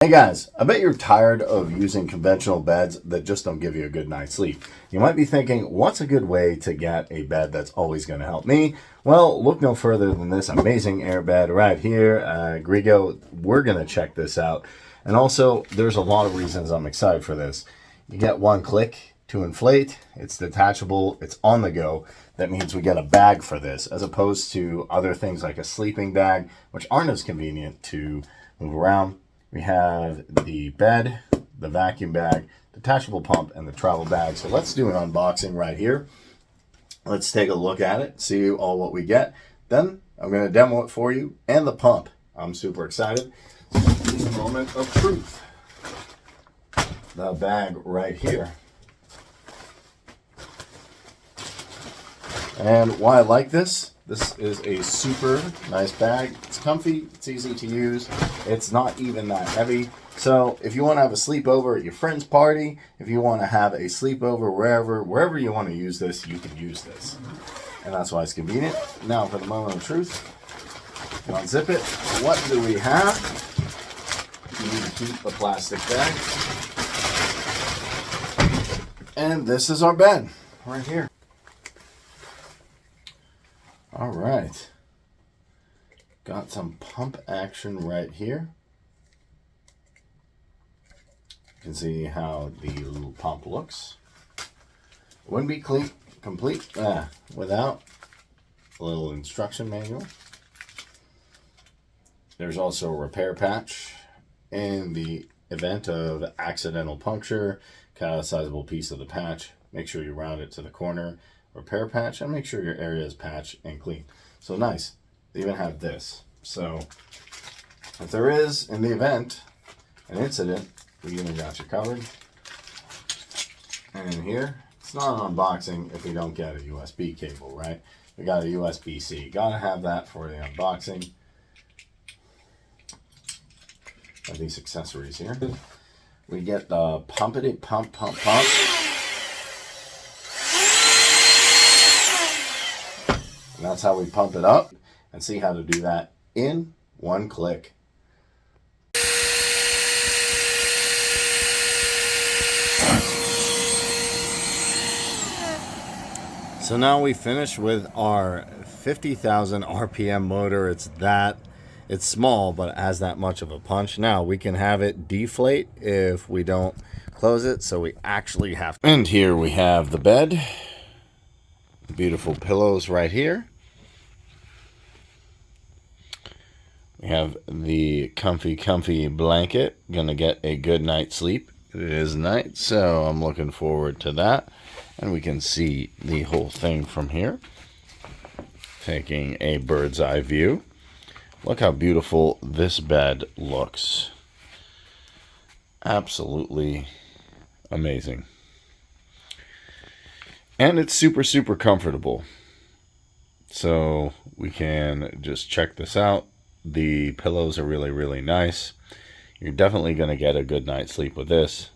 Hey guys, I bet you're tired of using conventional beds that just don't give you a good night's sleep. You might be thinking, what's a good way to get a bed that's always going to help me? Well, look no further than this amazing air bed right here. Aerogogo, we're going to check this out. And also, there's a lot of reasons I'm excited for this. You get one click to inflate, it's detachable, it's on the go. That means we get a bag for this, as opposed to other things like a sleeping bag, which aren't as convenient to move around. We have the bed, the vacuum bag, detachable pump, and the travel bag. So let's do an unboxing right here. Let's take a look at it, see all what we get. Then I'm going to demo it for you and the pump. I'm super excited. So this is a moment of truth. The bag right here. And why I like this is a super nice bag. It's comfy, it's easy to use, it's not even that heavy. So if you want to have a sleepover at your friend's party, if you want to have a sleepover wherever you want to use this, you can use this. And that's why it's convenient. Now for the moment of truth. Unzip it. What do we have? You need to keep the plastic bag. And this is our bed right here. All right, got some pump action right here. You can see how the little pump looks. Wouldn't be complete without a little instruction manual. There's also a repair patch. In the event of accidental puncture, cut out a sizable piece of the patch. Make sure you round it to the corner. Repair patch, and make sure your area is patched and clean. So nice. They even have this. So if there is, in the event, an incident, we even got you covered. And in here, it's not an unboxing if we don't get a USB cable, right? We got a USB-C. Gotta have that for the unboxing. Of these accessories here. We get the pumpity pump. And that's how we pump it up, and see how to do that in one click. So now we finish with our 50,000 RPM motor. It's small, but it has that much of a punch. Now we can have it deflate if we don't close it, so we actually have to. And here we have the bed. Beautiful pillows right here. We have the comfy blanket. Gonna get a good night's sleep. It is night, so I'm looking forward to that. And we can see the whole thing from here. Taking a bird's eye view. Look how beautiful this bed looks. Absolutely amazing. And it's super comfortable. So we can just check this out. The pillows are really nice. You're definitely going to get a good night's sleep with this.